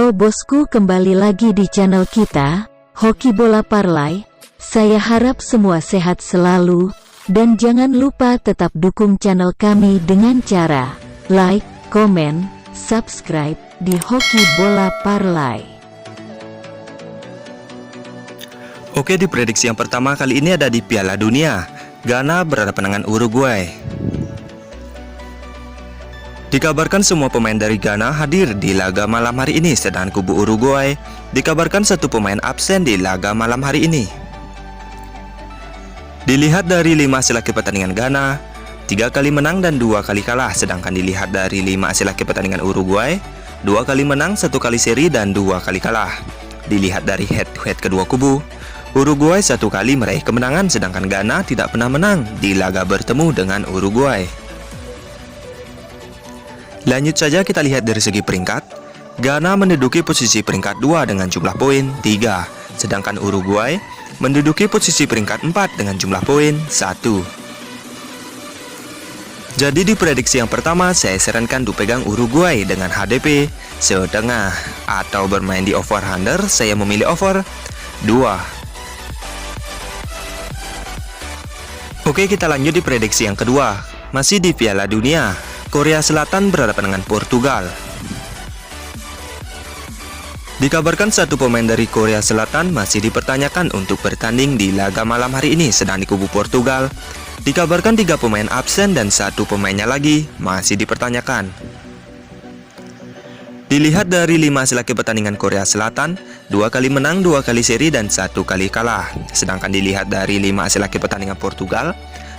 Halo bosku, kembali lagi di channel kita, Hoki Bola Parlay. Saya harap semua sehat selalu, dan jangan lupa tetap dukung channel kami dengan cara like, komen, subscribe di Hoki Bola Parlay. Oke, di prediksi yang pertama kali ini ada di Piala Dunia. Ghana berhadapan dengan Uruguay. Dikabarkan semua pemain dari Ghana hadir di laga malam hari ini, sedangkan kubu Uruguay dikabarkan satu pemain absen di laga malam hari ini. Dilihat dari 5 hasil akhir pertandingan Ghana, 3 kali menang dan 2 kali kalah, sedangkan dilihat dari 5 hasil akhir pertandingan Uruguay, 2 kali menang, 1 kali seri dan 2 kali kalah. Dilihat dari head to head kedua kubu, Uruguay 1 kali meraih kemenangan, sedangkan Ghana tidak pernah menang di laga bertemu dengan Uruguay. Lanjut saja kita lihat dari segi peringkat. Ghana menduduki posisi peringkat 2 dengan jumlah poin 3, sedangkan Uruguay menduduki posisi peringkat 4 dengan jumlah poin 1. Jadi di prediksi yang pertama saya sarankan untuk pegang Uruguay dengan HDP setengah, atau bermain di over under saya memilih over 2. Oke, kita lanjut di prediksi yang kedua. Masih di Piala Dunia, Korea Selatan berhadapan dengan Portugal. Dikabarkan satu pemain dari Korea Selatan masih dipertanyakan untuk bertanding di laga malam hari ini, sedang di kubu Portugal dikabarkan 3 pemain absen dan 1 pemainnya lagi masih dipertanyakan. Dilihat dari 5 hasil akhir pertandingan Korea Selatan, 2 kali menang, 2 kali seri dan 1 kali kalah. Sedangkan dilihat dari 5 hasil akhir pertandingan Portugal,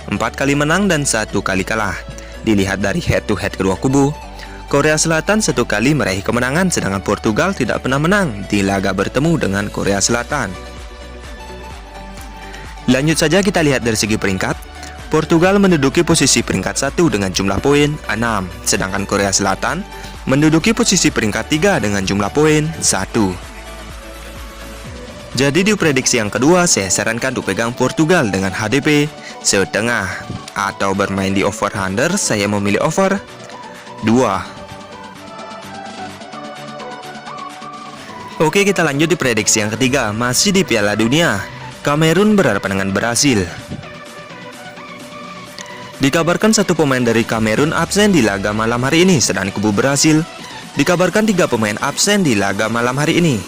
4 kali menang dan 1 kali kalah. Dilihat dari head to head kedua kubu, Korea Selatan 1 kali meraih kemenangan, sedangkan Portugal tidak pernah menang di laga bertemu dengan Korea Selatan. Lanjut saja kita lihat dari segi peringkat. Portugal menduduki posisi peringkat 1 dengan jumlah poin 6, sedangkan Korea Selatan menduduki posisi peringkat 3 dengan jumlah poin 1. Jadi di prediksi yang kedua saya sarankan untuk pegang Portugal dengan HDP setengah, atau bermain di over under saya memilih over 2. Oke, kita lanjut di prediksi yang ketiga. Masih di Piala Dunia, Kamerun berhadapan dengan Brasil. Dikabarkan satu pemain dari Kamerun absen di laga malam hari ini, sedang di kubu Brasil dikabarkan 3 pemain absen di laga malam hari ini.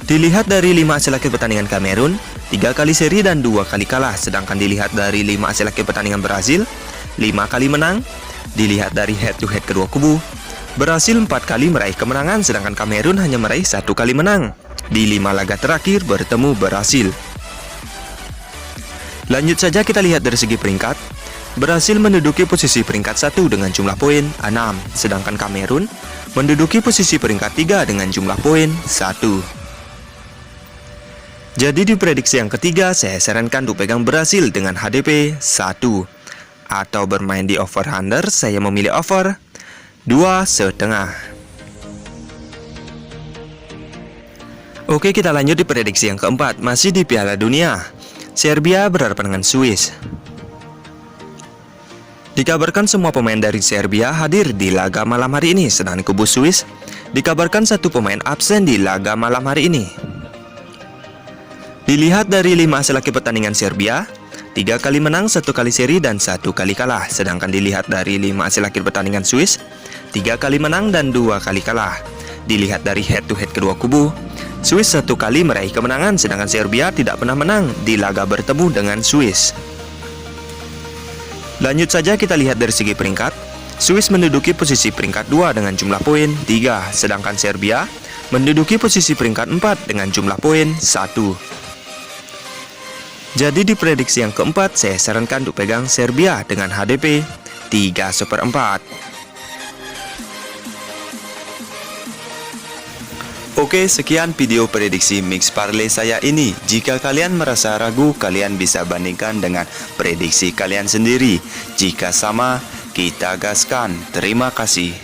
Dilihat dari 5 hasil akhir pertandingan Kamerun, 3 kali seri dan 2 kali kalah, sedangkan dilihat dari 5 hasil akhir pertandingan Brasil, 5 kali menang. Dilihat dari head to head kedua kubu, Brasil 4 kali meraih kemenangan, sedangkan Kamerun hanya meraih 1 kali menang di 5 laga terakhir bertemu Brasil. Lanjut saja kita lihat dari segi peringkat. Brasil menduduki posisi peringkat 1 dengan jumlah poin 6, sedangkan Kamerun menduduki posisi peringkat 3 dengan jumlah poin 1. Jadi di prediksi yang ketiga saya sarankan untuk pegang Brasil dengan HDP 1, atau bermain di over under saya memilih over 2,5. Oke, kita lanjut di prediksi yang keempat. Masih di Piala Dunia, Serbia berhadapan dengan Swiss. Dikabarkan semua pemain dari Serbia hadir di laga malam hari ini, sedang kubu Swiss dikabarkan 1 pemain absen di laga malam hari ini. Dilihat dari 5 hasil akhir pertandingan Serbia, 3 kali menang, 1 kali seri dan 1 kali kalah. Sedangkan dilihat dari 5 hasil akhir pertandingan Swiss, 3 kali menang dan 2 kali kalah. Dilihat dari head to head kedua kubu, Swiss 1 kali meraih kemenangan, sedangkan Serbia tidak pernah menang di laga bertemu dengan Swiss. Lanjut saja kita lihat dari segi peringkat. Swiss menduduki posisi peringkat 2 dengan jumlah poin 3, sedangkan Serbia menduduki posisi peringkat 4 dengan jumlah poin 1. Jadi di prediksi yang keempat saya sarankan untuk pegang Serbia dengan HDP 3/4. Oke, sekian video prediksi mix parlay saya ini. Jika kalian merasa ragu, kalian bisa bandingkan dengan prediksi kalian sendiri. Jika sama, kita gaskan. Terima kasih.